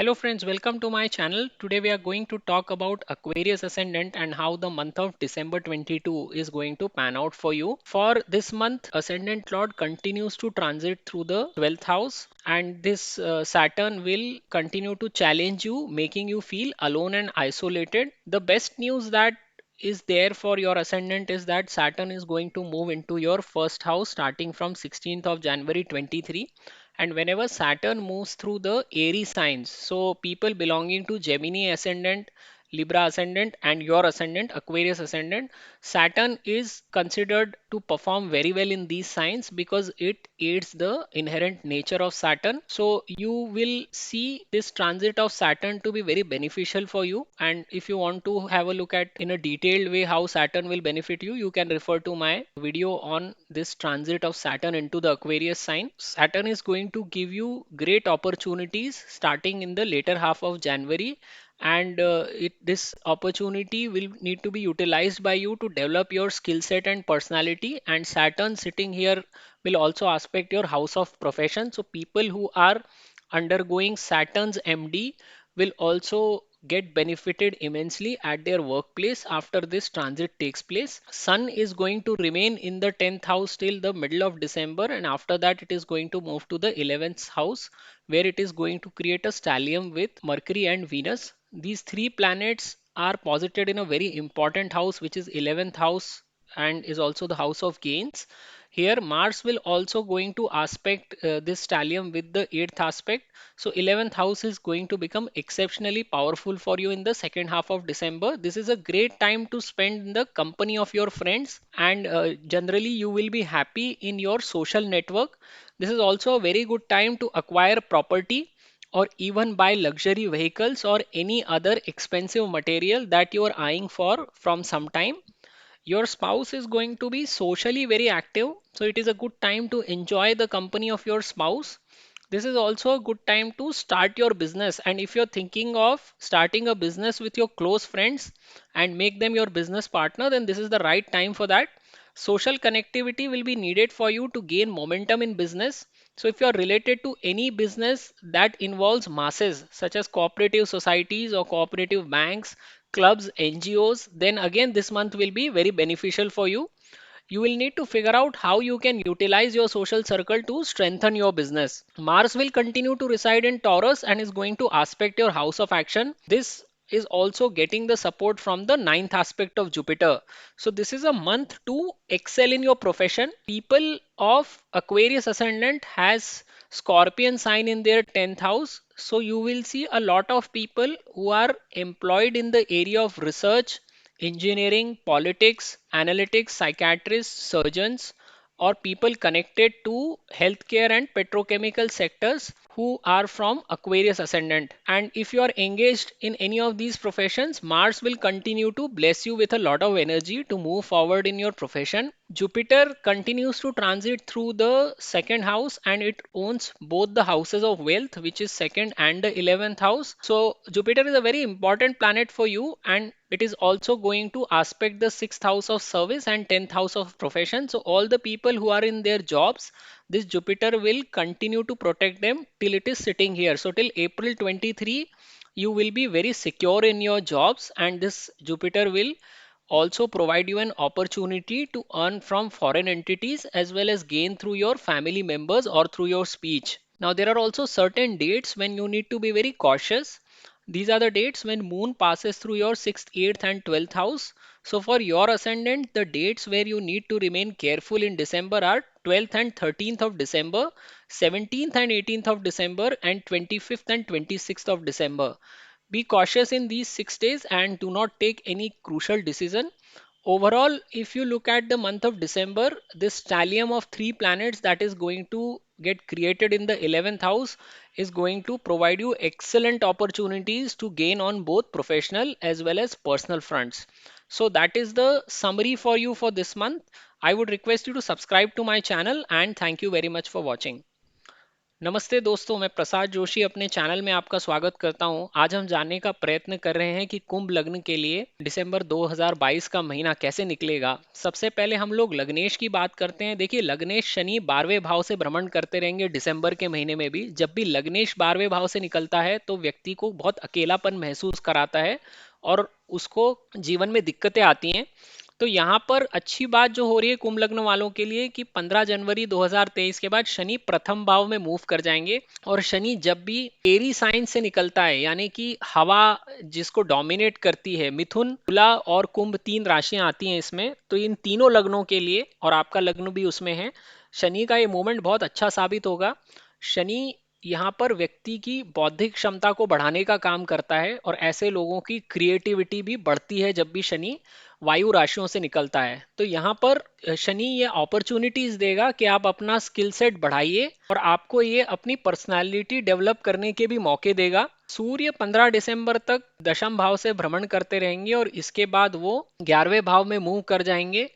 Hello friends, welcome to my channel. Today we are going to talk about Aquarius Ascendant and how the month of December 22 is going to pan out for you. For this month, Ascendant Lord continues to transit through the 12th house, and this Saturn will continue to challenge you, making you feel alone and isolated. The best news that is there for your ascendant is that Saturn is going to move into your first house starting from 16th of January 23. And whenever Saturn moves through the Aries signs, so people belonging to Gemini ascendant, Libra ascendant, and your ascendant, Aquarius ascendant, Saturn is considered to perform very well in these signs because it aids the inherent nature of Saturn. So you will see this transit of Saturn to be very beneficial for you. And if you want to have a look at in a detailed way how Saturn will benefit you, you can refer to my video on this transit of Saturn into the Aquarius sign. Saturn is going to give you great opportunities starting in the later half of January, and this opportunity will need to be utilized by you to develop your skill set and personality. And Saturn sitting here will also aspect your house of profession, so people who are undergoing Saturn's MD will also get benefited immensely at their workplace after this transit takes place. Sun is going to remain in the 10th house till the middle of December, and after that it is going to move to the 11th house where it is going to create a stellium with Mercury and Venus. These three planets are posited in a very important house, which is 11th house and is also the house of gains. Here Mars will also going to aspect this stellium with the 8th aspect. So 11th house is going to become exceptionally powerful for you in the second half of December. This is a great time to spend in the company of your friends, and generally you will be happy in your social network. This is also a very good time to acquire property or even buy luxury vehicles or any other expensive material that you are eyeing for from some time. Your spouse is going to be socially very active, so it is a good time to enjoy the company of your spouse. This is also a good time to start your business, and if you're thinking of starting a business with your close friends and make them your business partner, then this is the right time for that. Social connectivity will be needed for you to gain momentum in business. So if you are related to any business that involves masses such as cooperative societies or cooperative banks, clubs, NGOs, then again this month will be very beneficial for you. You will need to figure out how you can utilize your social circle to strengthen your business. Mars will continue to reside in Taurus and is going to aspect your house of action. This is also getting the support from the ninth aspect of Jupiter. So this is a month to excel in your profession. People of Aquarius ascendant has Scorpion sign in their 10th house. So you will see a lot of people who are employed in the area of research, engineering, politics, analytics, psychiatrists, surgeons, or people connected to healthcare and petrochemical sectors who are from Aquarius ascendant. And if you are engaged in any of these professions, Mars will continue to bless you with a lot of energy to move forward in your profession. Jupiter continues to transit through the second house, and it owns both the houses of wealth, which is second and the 11th house. So Jupiter is a very important planet for you, and it is also going to aspect the sixth house of service and 10th house of profession. So all the people who are in their jobs, this Jupiter will continue to protect them till it is sitting here. So till April 23, you will be very secure in your jobs, and this Jupiter will also provide you an opportunity to earn from foreign entities as well as gain through your family members or through your speech. Now, there are also certain dates when you need to be very cautious. These are the dates when moon passes through your 6th, 8th and 12th house. So for your ascendant, the dates where you need to remain careful in December are 12th and 13th of December, 17th and 18th of December, and 25th and 26th of December. Be cautious in these 6 days and do not take any crucial decision. Overall, if you look at the month of December, this stellium of three planets that is going to get created in the 11th house is going to provide you excellent opportunities to gain on both professional as well as personal fronts. So that is the summary for you for this month. I would request you to subscribe to my channel, and thank you very much for watching. नमस्ते दोस्तों, मैं प्रसाद जोशी अपने channel में आपका स्वागत करता हूं। आज हम जानने का प्रयत्न कर रहे हैं कि कुंभ लग्न के लिए दिसंबर 2022 का महीना कैसे निकलेगा। सबसे पहले हम लोग लग्नेश की बात करते हैं। देखिए, लग्नेश शनि 12वें भाव से भ्रमण करते रहेंगे दिसंबर के महीने में भी। जब भी लग्नेश 12वें भाव से निकलता है तो व्यक्ति को बहुत अकेलापन महसूस कराता है और उसको जीवन में दिक्कतें आती हैं। तो यहाँ पर अच्छी बात जो हो रही है कुंभ लग्न वालों के लिए कि 15 जनवरी 2023 के बाद शनि प्रथम भाव में मूव कर जाएंगे। और शनि जब भी एरी साइन से निकलता है, यानी कि हवा जिसको डोमिनेट करती है, मिथुन, तुला और कुंभ, तीन राशियां आती हैं इसमें, तो इन तीनों लग्नों के लिए, और आपका लग्न भी उसमें है, शनि का ये मूवमेंट बहुत अच्छा साबित होगा। शनि यहाँ पर व्यक्ति की बौद्धिक क्षमता को बढ़ाने का काम करता है और ऐसे लोगों की क्रिएटिविटी भी बढ़ती है जब भी शनि वायु राशियों से निकलता है। तो यहाँ पर शनि ये अपॉर्चुनिटीज देगा कि आप अपना स्किल सेट बढ़ाइए और आपको ये अपनी पर्सनालिटी डेवलप करने के भी मौके देगा। सूर्य 15 दिसंबर तक दशम भाव से भ्रमण करते रहेंगे और इसके बाद वो 11वें भाव में मूव कर जाएंगे।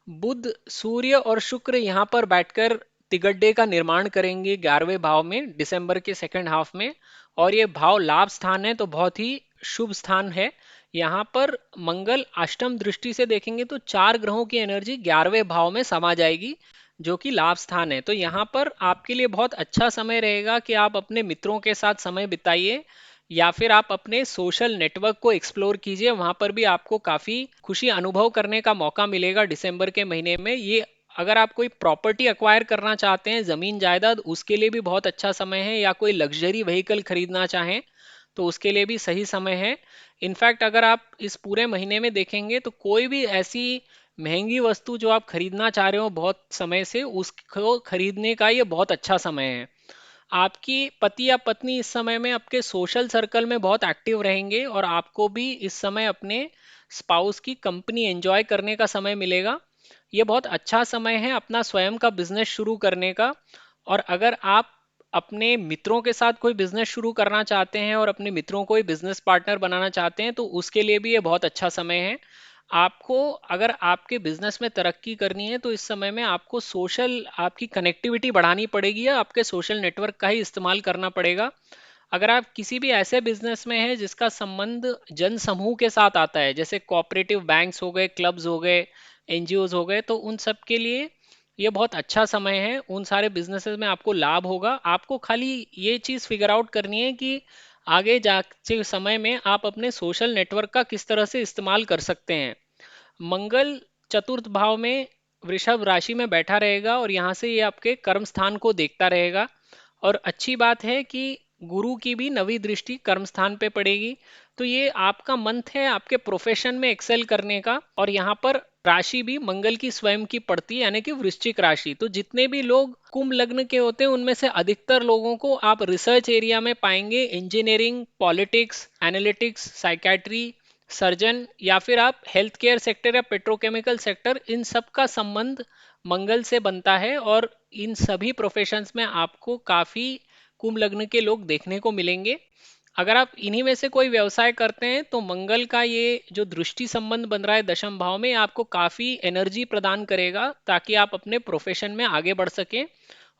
बुध, सूर्य और शुक्र यहाँ पर बैठकर तिगड्डे का निर्माण करेंगे 11वें भाव में दिसंबर के सेकंड हाफ में। और ये भाव लाभ स्थान है तो बहुत ही शुभ स्थान है। यहाँ पर मंगल अष्टम दृष्टि से देखेंगे तो चार ग्रहों की एनर्जी 11वें भाव में समा जाएगी, जो कि लाभ स्थान है। तो यहाँ पर आपके लिए बहुत अच्छा समय रहेगा कि आप अपने मित्रों के साथ समय बिताइए या फिर आप अपने सोशल नेटवर्क को एक्सप्लोर कीजिए। वहां पर भी आपको काफी खुशी अनुभव करने का मौका मिलेगा दिसंबर के महीने में। ये अगर आप कोई प्रॉपर्टी अक्वायर करना चाहते हैं, जमीन जायदाद, उसके लिए भी बहुत अच्छा समय है, या कोई लग्जरी व्हीकल खरीदना चाहें तो उसके लिए भी सही समय है। इनफैक्ट अगर आप इस पूरे महीने में देखेंगे तो कोई भी ऐसी महंगी वस्तु जो आप खरीदना चाह रहे हो बहुत समय से, उसको खरीदने का ये बहुत अच्छा समय है। आपकी पति या पत्नी इस समय में आपके सोशल सर्कल में बहुत एक्टिव रहेंगे और आपको भी इस समय अपने स्पाउस की कंपनी एंजॉय करने का समय मिलेगा। ये बहुत अच्छा समय है अपना स्वयं का बिजनेस शुरू करने का। और अगर आप अपने मित्रों के साथ कोई बिजनेस शुरू करना चाहते हैं और अपने मित्रों को ही बिजनेस पार्टनर बनाना चाहते हैं तो उसके लिए भी ये बहुत अच्छा समय है। आपको अगर आपके बिजनेस में तरक्की करनी है तो इस समय में आपको सोशल आपकी कनेक्टिविटी बढ़ानी पड़ेगी या आपके सोशल नेटवर्क का ही इस्तेमाल करना पड़ेगा। अगर आप किसी भी ऐसे बिजनेस में हैं जिसका संबंध जन समूह के साथ आता है, जैसे कोऑपरेटिव बैंक्स हो गए, क्लब्स हो गए, एनजीओज हो गए, तो उन सब के लिए ये बहुत अच्छा समय है। उन सारे बिजनेसेस में आपको लाभ होगा। आपको खाली ये चीज़ फिगर आउट करनी है कि आगे जाते समय में आप अपने सोशल नेटवर्क का किस तरह से इस्तेमाल कर सकते हैं। मंगल चतुर्थ भाव में वृषभ राशि में बैठा रहेगा और यहाँ से ये आपके कर्म स्थान को देखता रहेगा। और अच्छी बात है कि गुरु की भी नवी दृष्टि कर्म स्थान पे पड़ेगी। तो ये आपका मंथ है आपके प्रोफेशन में एक्सेल करने का। और यहाँ पर राशि भी मंगल की स्वयं की पड़ती है, यानी कि वृश्चिक राशि। तो जितने भी लोग कुंभ लग्न के होते हैं उनमें से अधिकतर लोगों को आप रिसर्च एरिया में पाएंगे। Engineering, politics, analytics, psychiatry, surgeon, या फिर आप हेल्थ केयर सेक्टर या पेट्रोकेमिकल सेक्टर, इन सब का संबंध मंगल से बनता है। और इन सभी प्रोफेशंस में आपको काफी कुंभ लग्न के लोग देखने को मिलेंगे। अगर आप इन्हीं में से कोई व्यवसाय करते हैं तो मंगल का ये जो दृष्टि संबंध बन रहा है दशम भाव में, आपको काफी एनर्जी प्रदान करेगा ताकि आप अपने प्रोफेशन में आगे बढ़ सकें।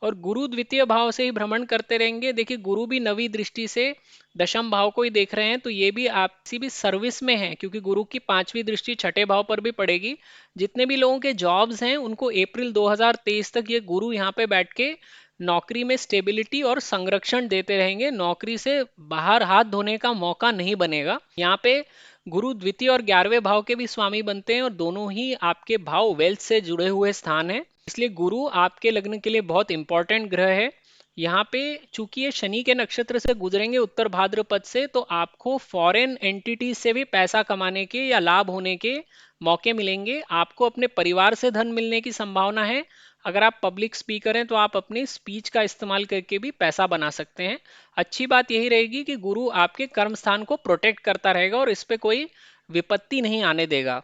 और गुरु द्वितीय भाव से ही भ्रमण करते रहेंगे। देखिए, गुरु भी नवी दृष्टि से दशम भाव को ही देख रहे हैं, तो ये भी आप किसी भी सर्विस में है, क्योंकि गुरु की पांचवी दृष्टि छठे भाव पर भी पड़ेगी। जितने भी लोगों के जॉब्स हैं उनको अप्रैल 2023 तक ये गुरु यहाँ पे बैठ के नौकरी में स्टेबिलिटी और संरक्षण देते रहेंगे। नौकरी से बाहर हाथ धोने का मौका नहीं बनेगा। यहाँ पे गुरु द्वितीय और 11वें भाव के भी स्वामी बनते हैं और दोनों ही आपके भाव वेल्थ से जुड़े हुए स्थान है। इसलिए गुरु आपके लग्न के लिए बहुत इंपॉर्टेंट ग्रह है। यहाँ पे चूंकि ये शनि के नक्षत्र से गुजरेंगे उत्तर भाद्रपद से, तो आपको फॉरेन एंटिटीज से भी पैसा कमाने के या लाभ होने के मौके मिलेंगे। आपको अपने परिवार से धन मिलने की संभावना है। अगर आप पब्लिक स्पीकर हैं तो आप अपनी स्पीच का इस्तेमाल करके भी पैसा बना सकते हैं। अच्छी बात यही रहेगी कि गुरु आपके कर्म स्थान को प्रोटेक्ट करता रहेगा और इस पे कोई विपत्ति नहीं आने देगा।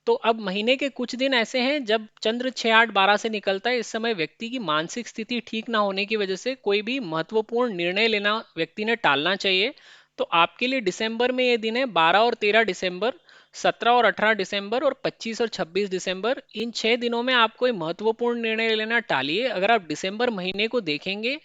तो अब महीने के कुछ दिन ऐसे हैं जब चंद्र 6, 8, 12 से निकलता है। इस समय व्यक्ति की मानसिक स्थिति ठीक ना होने की वजह से कोई भी महत्वपूर्ण निर्णय लेना व्यक्ति ने टालना चाहिए। तो आपके लिए दिसंबर में ये दिन है 12 और 13 दिसंबर, 17 और 18 दिसंबर और 25 और 26 दिसंबर। इन 6 दिनों में आप कोई महत्वपूर्ण निर्णय लेना टालिए। अगर आप दिसंबर महीने को देखेंगे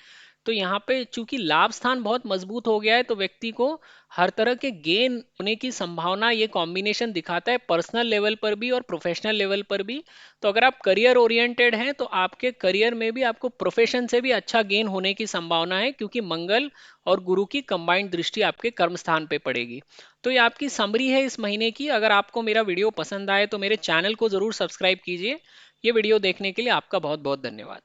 तो यहाँ पे चूंकि लाभ स्थान बहुत मजबूत हो गया है तो व्यक्ति को हर तरह के गेन होने की संभावना ये कॉम्बिनेशन दिखाता है, पर्सनल लेवल पर भी और प्रोफेशनल लेवल पर भी। तो अगर आप करियर ओरिएंटेड हैं तो आपके करियर में भी आपको प्रोफेशन से भी अच्छा गेन होने की संभावना है, क्योंकि मंगल और गुरु की कंबाइंड दृष्टि आपके कर्म स्थान पे पड़ेगी। तो ये आपकी समरी है इस महीने की। अगर आपको मेरा वीडियो पसंद आए तो मेरे चैनल को जरूर सब्सक्राइब कीजिए। ये वीडियो देखने के लिए आपका बहुत बहुत धन्यवाद।